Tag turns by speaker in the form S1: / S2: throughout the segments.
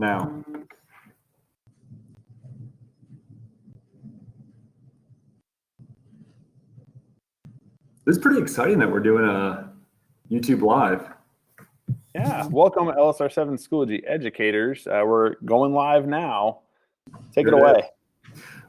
S1: now. This is pretty exciting that we're doing a YouTube Live.
S2: Yeah, welcome LSR7 Schoology educators. We're going live now. Take it away.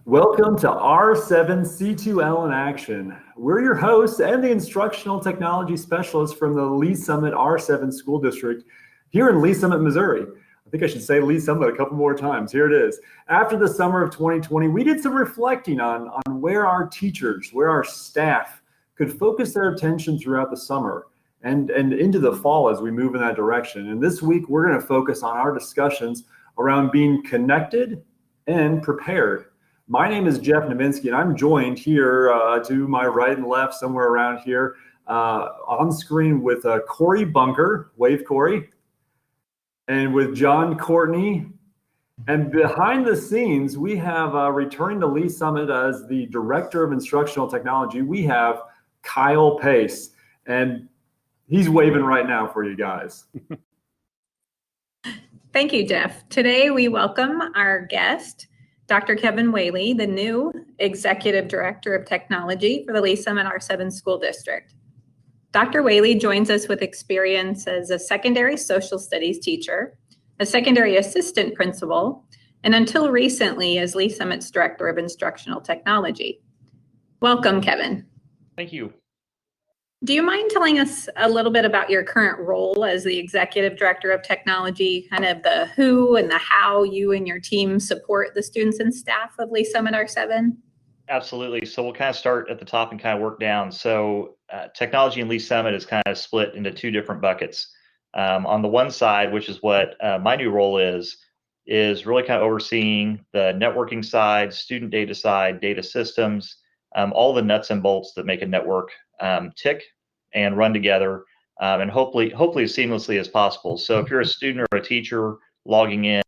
S1: Welcome to R7C2L in action. We're your hosts and the instructional technology specialists from the Lee Summit R7 School District here in Lee Summit, Missouri. I think I should say Lee Summit a couple more times. Here it is. After the summer of 2020, we did some reflecting on where our teachers, where our staff could focus their attention throughout the summer and into the fall as we move in that direction. And this week, we're going to focus on our discussions around being connected and prepared. My name is Jeff Nowinski, and I'm joined here to my right and left, somewhere around here, on screen with Corey Bunker, wave Corey, and with John Courtney. And behind the scenes, we have returning to Lee Summit as the Director of Instructional Technology, we have Kyle Pace, and he's waving right now for you guys.
S3: Thank you, Jeff. Today we welcome our guest, Dr. Kevin Whaley, the new Executive Director of Technology for the Lee Summit R7 School District. Dr. Whaley joins us with experience as a secondary social studies teacher, a secondary assistant principal, and until recently as Lee Summit's Director of Instructional Technology. Welcome, Kevin.
S4: Thank you.
S3: Do you mind telling us a little bit about your current role as the Executive Director of Technology, kind of the who and the how you and your team support the students and staff of Lee Summit R7?
S4: Absolutely. So we'll kind of start at the top and kind of work down. So technology in Lee Summit is kind of split into two different buckets. On the one side, which is what my new role is really kind of overseeing the networking side, student data side, data systems, all the nuts and bolts that make a network tick and run together, and hopefully as seamlessly as possible. So if you're a student or a teacher logging in,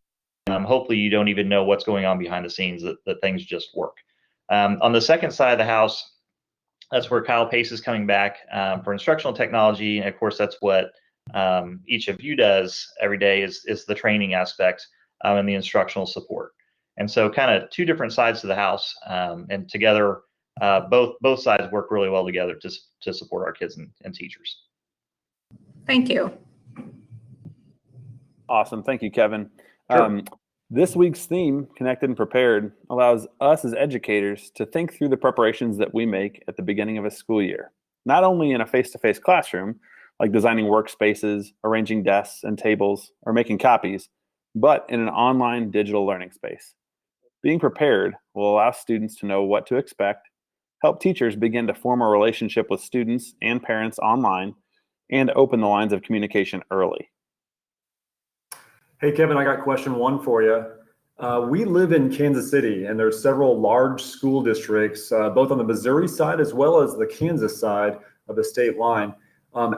S4: hopefully you don't even know what's going on behind the scenes, that things just work. On the second side of the house, that's where Kyle Pace is coming back for instructional technology. And of course, that's what each of you does every day is the training aspect and the instructional support. And so kind of two different sides to the house, and together, both sides work really well together to support our kids and teachers.
S3: Thank you.
S2: Awesome. Thank you, Kevin.
S4: Sure.
S2: This week's theme, Connected and Prepared, allows us as educators to think through the preparations that we make at the beginning of a school year, not only in a face-to-face classroom, like designing workspaces, arranging desks and tables, or making copies, but in an online digital learning space. Being prepared will allow students to know what to expect, help teachers begin to form a relationship with students and parents online, and open the lines of communication early.
S1: Hey, Kevin, I got question one for you. We live in Kansas City, and there's several large school districts, both on the Missouri side as well as the Kansas side of the state line.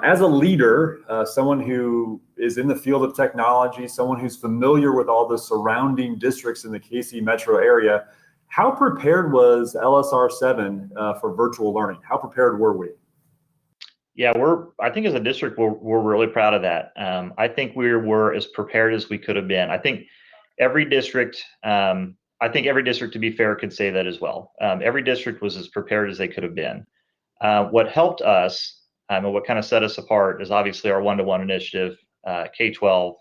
S1: As a leader, someone who is in the field of technology, someone who's familiar with all the surrounding districts in the KC metro area, how prepared was LSR7 for virtual learning? How prepared were we?
S4: Yeah, I think as a district, we're really proud of that. I think we were as prepared as we could have been. I think every district, to be fair, could say that as well. Every district was as prepared as they could have been. What helped us and what kind of set us apart is obviously our one-to-one initiative, K-12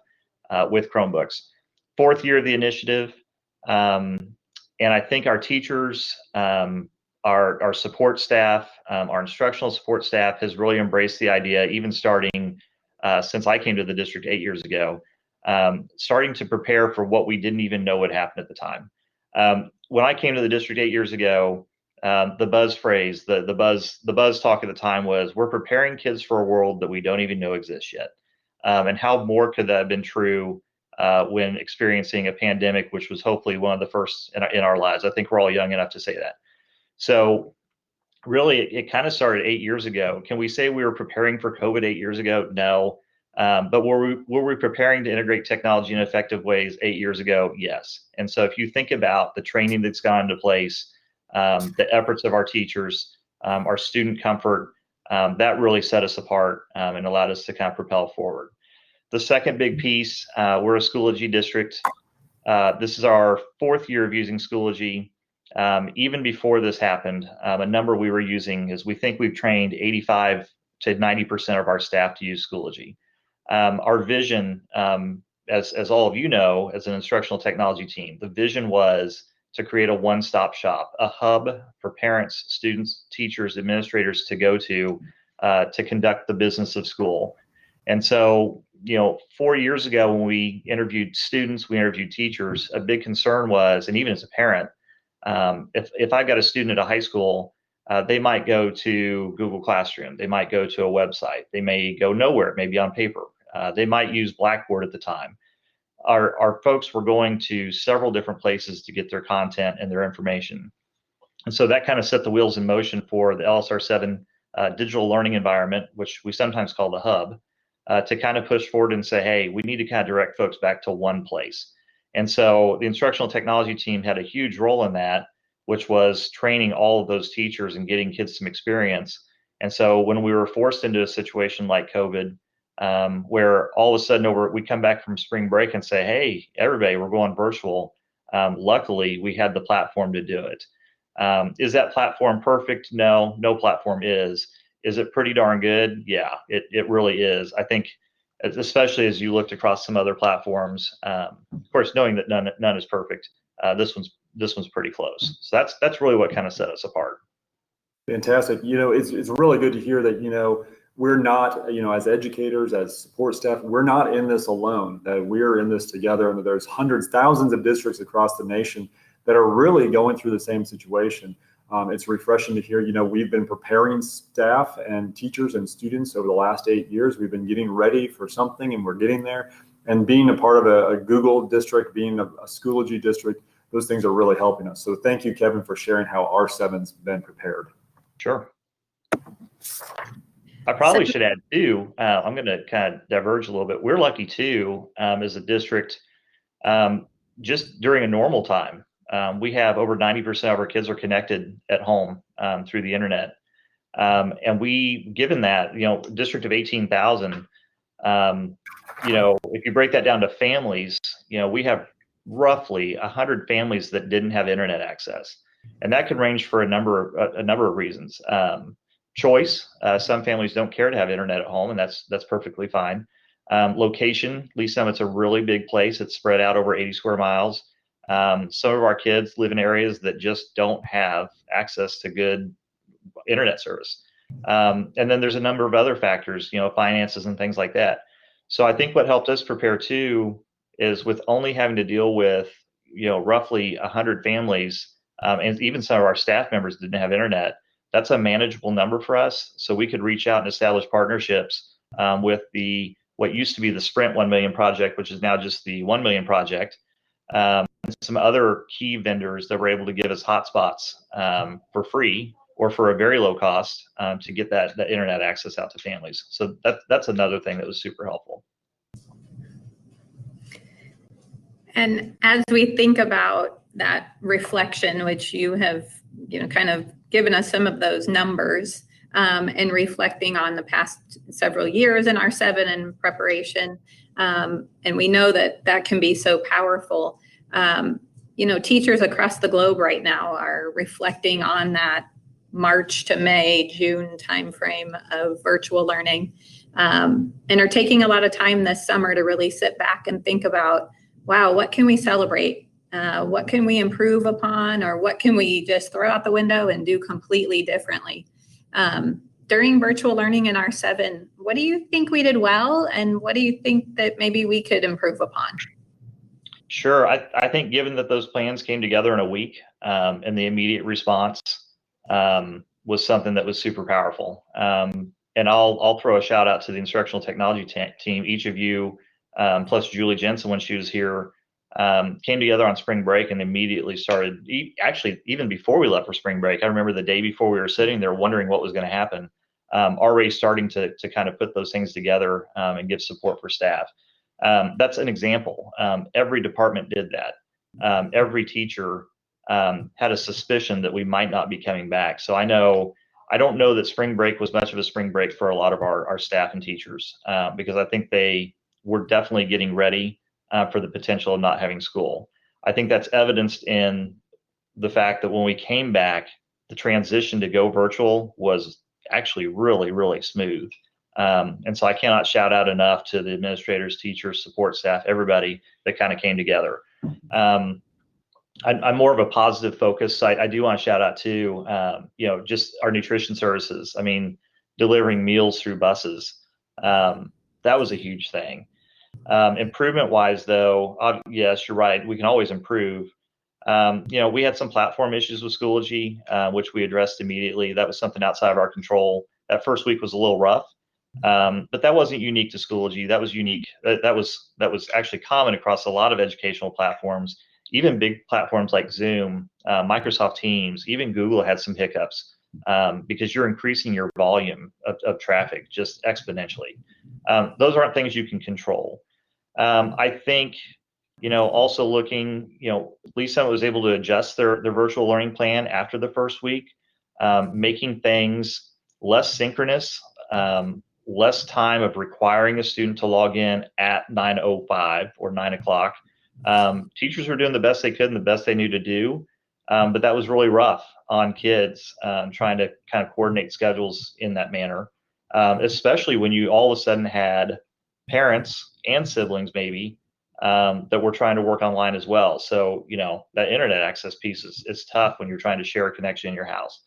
S4: with Chromebooks. Fourth year of the initiative, and I think our teachers, our support staff, our instructional support staff has really embraced the idea, even starting since I came to the district 8 years ago, starting to prepare for what we didn't even know would happen at the time. When I came to the district 8 years ago, the buzz phrase, the buzz talk at the time was, we're preparing kids for a world that we don't even know exists yet. And how more could that have been true when experiencing a pandemic, which was hopefully one of the first in our lives. I think we're all young enough to say that. So really, it kind of started 8 years ago. Can we say we were preparing for COVID 8 years ago? No. But were we preparing to integrate technology in effective ways 8 years ago? Yes. And so if you think about the training that's gone into place, the efforts of our teachers, our student comfort, that really set us apart and allowed us to kind of propel forward. The second big piece, we're a Schoology district. This is our 4th year of using Schoology. Even before this happened, a number we were using is we think we've trained 85 to 90% of our staff to use Schoology. Our vision, as all of you know, as an instructional technology team, the vision was to create a one-stop shop, a hub for parents, students, teachers, administrators to go to conduct the business of school. And so, 4 years ago when we interviewed students, we interviewed teachers, a big concern was, and even as a parent, if I've got a student at a high school, they might go to Google Classroom, they might go to a website, they may go nowhere, maybe on paper, they might use Blackboard at the time. Our folks were going to several different places to get their content and their information. And so that kind of set the wheels in motion for the LSR7 digital learning environment, which we sometimes call the hub, to kind of push forward and say, hey, we need to kind of direct folks back to one place. And so the instructional technology team had a huge role in that, which was training all of those teachers and getting kids some experience. And so when we were forced into a situation like COVID, where all of a sudden we come back from spring break and say, hey, everybody, we're going virtual. Luckily, we had the platform to do it. Is that platform perfect? No, no platform is. Is it pretty darn good? Yeah, it really is. I think, especially as you looked across some other platforms, of course, knowing that none is perfect, this one's pretty close. So that's really what kind of set us apart.
S1: Fantastic. It's really good to hear that, we're not, as educators, as support staff, we're not in this alone, that we're in this together, and that there's hundreds, thousands of districts across the nation that are really going through the same situation. It's refreshing to hear, we've been preparing staff and teachers and students over the last 8 years. We've been getting ready for something, and we're getting there. And being a part of a Google district, being a Schoology district, those things are really helping us. So thank you, Kevin, for sharing how R7's been prepared.
S4: Sure. I probably should add too, I'm going to kind of diverge a little bit. We're lucky too, as a district, just during a normal time, we have over 90% of our kids are connected at home through the internet. And given that, district of 18,000, if you break that down to families, we have roughly 100 families that didn't have internet access. And that could range for a number of reasons. Choice. Some families don't care to have internet at home, and that's perfectly fine. Location. Lee Summit's a really big place. It's spread out over 80 square miles. Some of our kids live in areas that just don't have access to good internet service. And then there's a number of other factors, finances and things like that. So I think what helped us prepare too is with only having to deal with, roughly 100 families, and even some of our staff members didn't have internet. That's a manageable number for us. So we could reach out and establish partnerships with what used to be the Sprint 1 million project, which is now just the 1 million project. And some other key vendors that were able to give us hotspots for free or for a very low cost to get that internet access out to families. So that's another thing that was super helpful.
S3: And as we think about that reflection, which you have, kind of given us some of those numbers, and reflecting on the past several years in R7 and preparation, and we know that can be so powerful. Teachers across the globe right now are reflecting on that March to May, June timeframe of virtual learning, and are taking a lot of time this summer to really sit back and think about, wow, what can we celebrate? What can we improve upon, or what can we just throw out the window and do completely differently? During virtual learning in R7, what do you think we did well, and what do you think that maybe we could improve upon?
S4: Sure. I think given that those plans came together in a week, and the immediate response was something that was super powerful. And I'll throw a shout out to the instructional technology team. Each of you, plus Julie Jensen when she was here, came together on spring break and immediately started, actually, even before we left for spring break. I remember the day before we were sitting there wondering what was going to happen, already starting to kind of put those things together and give support for staff. That's an example. Every department did that. Every teacher had a suspicion that we might not be coming back. So I don't know that spring break was much of a spring break for a lot of our staff and teachers, because I think they we're definitely getting ready for the potential of not having school. I think that's evidenced in the fact that when we came back, the transition to go virtual was actually really, really smooth. And so I cannot shout out enough to the administrators, teachers, support staff, everybody that kind of came together. I'm more of a positive focus. I do want to shout out too, just our nutrition services. I mean, delivering meals through buses. That was a huge thing. Improvement wise though, yes, you're right. We can always improve. We had some platform issues with Schoology, which we addressed immediately. That was something outside of our control. That first week was a little rough, but that wasn't unique to Schoology. That was unique. That was actually common across a lot of educational platforms, even big platforms like Zoom, Microsoft Teams, even Google had some hiccups because you're increasing your volume of traffic just exponentially. Those aren't things you can control. I think, also looking, Lee Summit was able to adjust their virtual learning plan after the first week, making things less synchronous, less time of requiring a student to log in at 9:05 or 9 o'clock. Teachers were doing the best they could and the best they knew to do, but that was really rough on kids trying to kind of coordinate schedules in that manner, especially when you all of a sudden had parents and siblings maybe that were trying to work online as well. So, that internet access piece is tough when you're trying to share a connection in your house.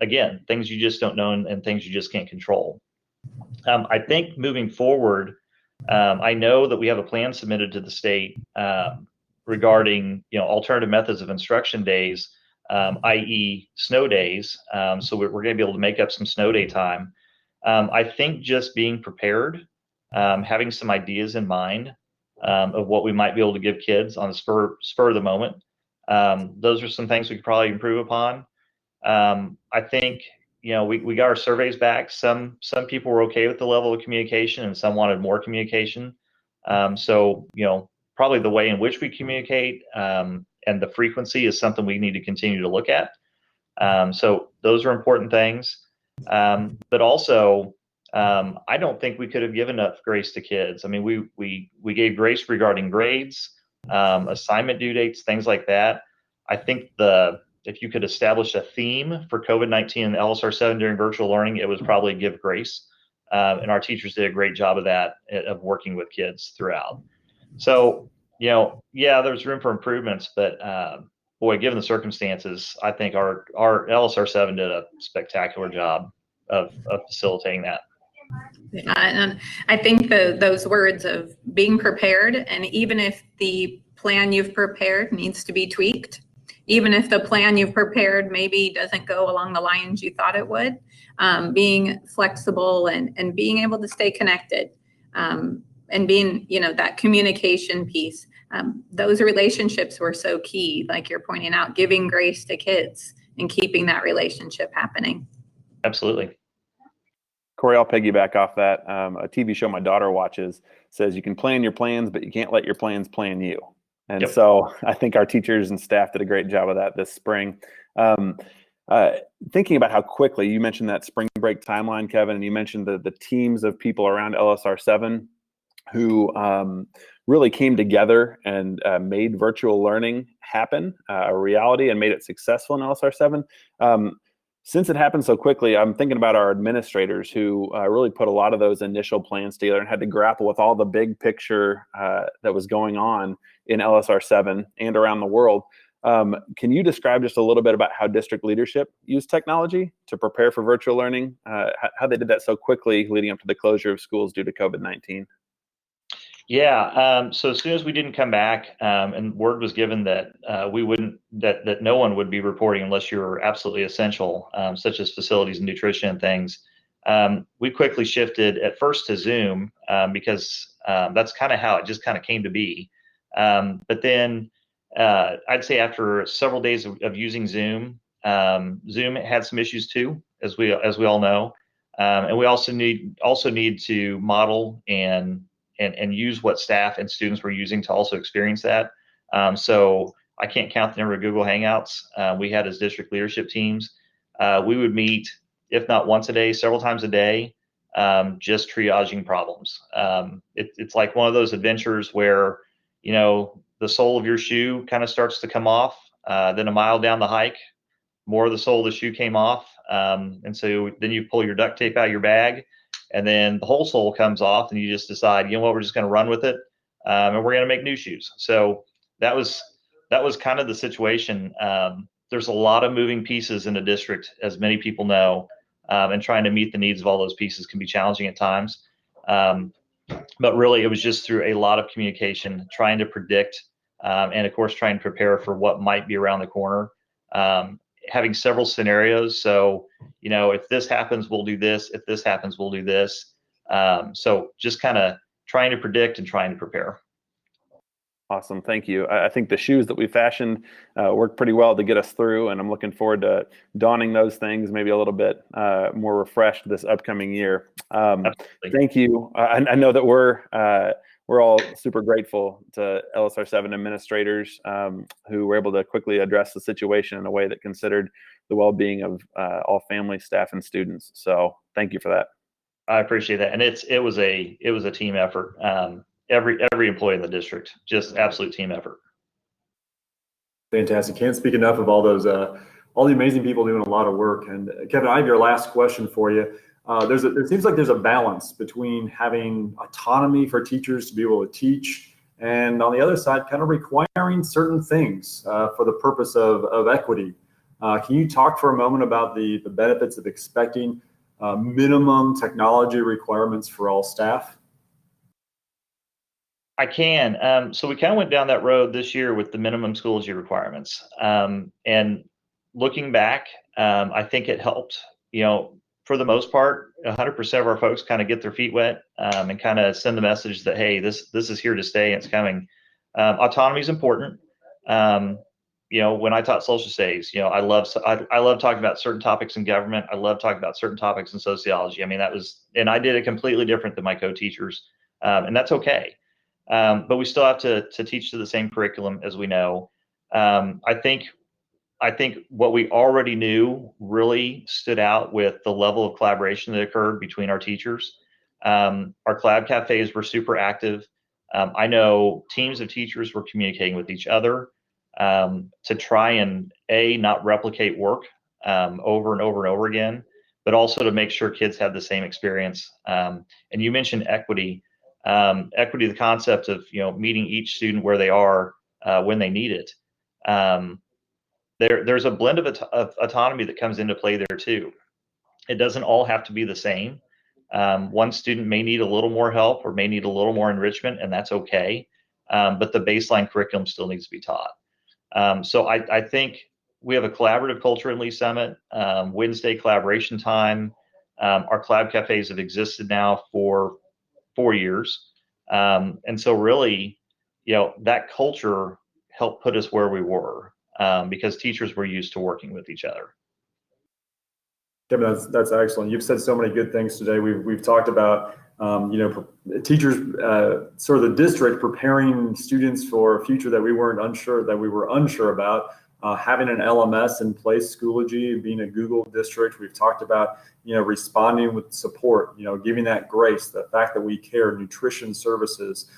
S4: Again, things you just don't know and things you just can't control. I think moving forward, I know that we have a plan submitted to the state regarding, alternative methods of instruction days, i.e. snow days. So we're going to be able to make up some snow day time. I think just being prepared, having some ideas in mind of what we might be able to give kids on the spur of the moment. Those are some things we could probably improve upon. I think, we got our surveys back. Some people were okay with the level of communication and some wanted more communication. So, probably the way in which we communicate and the frequency is something we need to continue to look at. So those are important things. But also, I don't think we could have given enough grace to kids. I mean, we gave grace regarding grades, assignment due dates, things like that. I think if you could establish a theme for COVID-19 and LSR7 during virtual learning, it was probably give grace. And our teachers did a great job of that, of working with kids throughout. So, there's room for improvements, but boy, given the circumstances, I think our LSR7 did a spectacular job of facilitating that.
S3: Yeah, and I think those words of being prepared, and even if the plan you've prepared needs to be tweaked, even if the plan you've prepared maybe doesn't go along the lines you thought it would, being flexible and being able to stay connected, and being, that communication piece. Those relationships were so key, like you're pointing out, giving grace to kids and keeping that relationship happening.
S4: Absolutely.
S2: Corey, I'll piggyback off that. A TV show my daughter watches says you can plan your plans, but you can't let your plans plan you. And
S4: Yep.
S2: So I think our teachers and staff did a great job of that this spring. Thinking about how quickly, you mentioned that spring break timeline, Kevin, and you mentioned the teams of people around LSR7 who really came together and made virtual learning happen a reality and made it successful in LSR7. Since it happened so quickly, I'm thinking about our administrators who really put a lot of those initial plans together and had to grapple with all the big picture that was going on in LSR7 and around the world. Can you describe just a little bit about how district leadership used technology to prepare for virtual learning, how they did that so quickly leading up to the closure of schools due to COVID-19?
S4: Yeah. So as soon as we didn't come back, and word was given that we wouldn't, that no one would be reporting unless you were absolutely essential, such as facilities and nutrition and things, we quickly shifted at first to Zoom because that's kind of how it just kind of came to be. But then I'd say after several days of using Zoom, Zoom had some issues too, as we all know, and we also need to model and use what staff and students were using to also experience that. So I can't count the number of Google Hangouts we had as district leadership teams. We would meet, if not once a day, several times a day, just triaging problems. It's like one of those adventures where, the sole of your shoe kind of starts to come off. Then a mile down the hike, more of the sole of the shoe came off. And so then you pull your duct tape out of your bag, and then the whole sole comes off, and you just decide, you know what, we're just going to run with it. And we're going to make new shoes. So that was kind of the situation. There's a lot of moving pieces in a district, as many people know, and trying to meet the needs of all those pieces can be challenging at times. But really, it was just through a lot of communication, trying to predict, and of course, trying to prepare for what might be around the corner. Having several scenarios. So, if this happens, we'll do this. If this happens, we'll do this. So just kind of trying to predict and trying to prepare.
S2: Awesome. Thank you. I think the shoes that we fashioned worked pretty well to get us through, and I'm looking forward to donning those things maybe a little bit more refreshed this upcoming year. Thank you. I know that we're all super grateful to LSR7 administrators who were able to quickly address the situation in a way that considered the well-being of all family, staff, and students. So thank you for that.
S4: I appreciate that. And it was a team effort. Every employee in the district, just absolute team effort.
S1: Fantastic. Can't speak enough of all the amazing people doing a lot of work. And Kevin, I have your last question for you. There seems like there's a balance between having autonomy for teachers to be able to teach, and on the other side, kind of requiring certain things for the purpose of equity. Can you talk for a moment about the benefits of expecting minimum technology requirements for all staff?
S4: I can. So we kind of went down that road this year with the minimum Schoology requirements. And looking back, I think it helped, for the most part, 100% of our folks kind of get their feet wet and kind of send the message that, hey, this is here to stay and it's coming. Autonomy is important. When I taught social studies, I love talking about certain topics in government. I love talking about certain topics in sociology. I mean, and I did it completely different than my co-teachers, and that's okay. But we still have to teach to the same curriculum, as we know. I think what we already knew really stood out with the level of collaboration that occurred between our teachers. Our collab cafes were super active. I know teams of teachers were communicating with each other to try and not replicate work over and over and over again, but also to make sure kids had the same experience. And you mentioned equity. Equity, the concept of meeting each student where they are when they need it. There's a blend of autonomy that comes into play there too. It doesn't all have to be the same. One student may need a little more help or may need a little more enrichment, and that's okay. But the baseline curriculum still needs to be taught. So I think we have a collaborative culture in Lee Summit. Wednesday collaboration time. Our collab cafes have existed now for 4 years. And so really, that culture helped put us where we were because teachers were used to working with each other.
S1: Kevin, that's excellent. You've said so many good things today. We've talked about, teachers, sort of the district preparing students for a future that we were unsure about. Having an LMS in place, Schoology, being a Google district. We've talked about, responding with support, giving that grace, the fact that we care, nutrition services.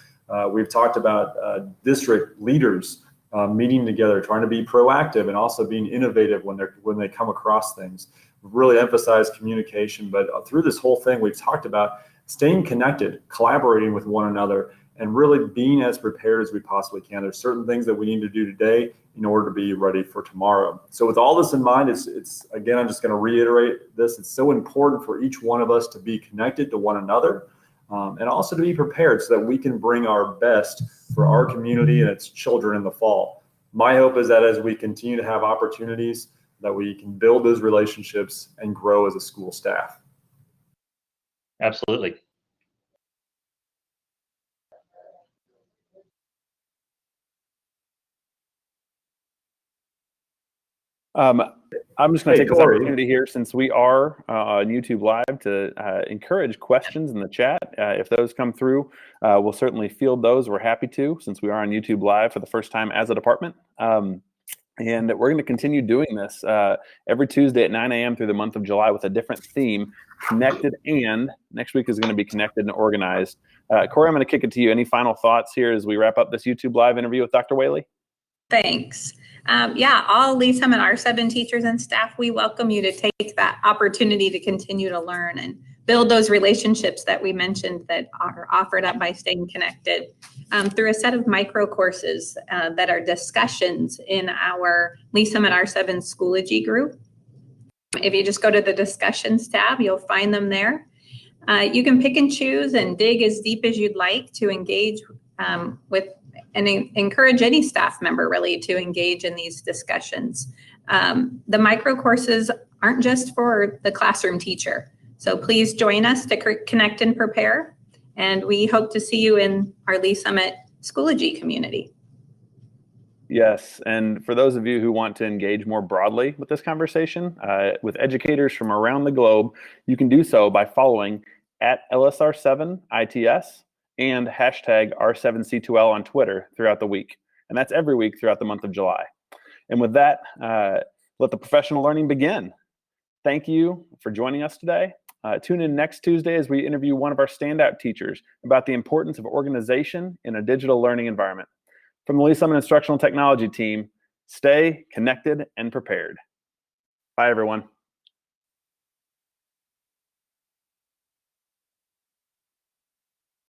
S1: We've talked about district leaders meeting together, trying to be proactive and also being innovative when they come across things. We've really emphasized communication, but through this whole thing, we've talked about staying connected, collaborating with one another, and really being as prepared as we possibly can. There's certain things that we need to do today in order to be ready for tomorrow. So with all this in mind, it's again, I'm just going to reiterate this. It's so important for each one of us to be connected to one another and also to be prepared so that we can bring our best for our community and its children in the fall. My hope is that as we continue to have opportunities, that we can build those relationships and grow as a school staff.
S4: Absolutely.
S2: I'm just going to take this opportunity here, since we are on YouTube Live, to encourage questions in the chat. If those come through, we'll certainly field those. We're happy to, since we are on YouTube Live for the first time as a department. And we're going to continue doing this every Tuesday at 9 a.m. through the month of July with a different theme, connected, and next week is going to be connected and organized. Corey, I'm going to kick it to you. Any final thoughts here as we wrap up this YouTube Live interview with Dr. Whaley?
S3: Thanks. All Lee Summit R7 teachers and staff, we welcome you to take that opportunity to continue to learn and build those relationships that we mentioned that are offered up by Staying Connected through a set of micro courses that are discussions in our Lee Summit R7 Schoology group. If you just go to the discussions tab, you'll find them there. You can pick and choose and dig as deep as you'd like to engage with and encourage any staff member really to engage in these discussions. The micro courses aren't just for the classroom teacher. So please join us to connect and prepare. And we hope to see you in our Lee Summit Schoology community.
S2: Yes, and for those of you who want to engage more broadly with this conversation, with educators from around the globe, you can do so by following at LSR7ITS and hashtag R7C2L on Twitter throughout the week. And that's every week throughout the month of July. And with that, let the professional learning begin. Thank you for joining us today. Tune in next Tuesday as we interview one of our standout teachers about the importance of organization in a digital learning environment. From the Lee Summit Instructional Technology team, stay connected and prepared. Bye, everyone.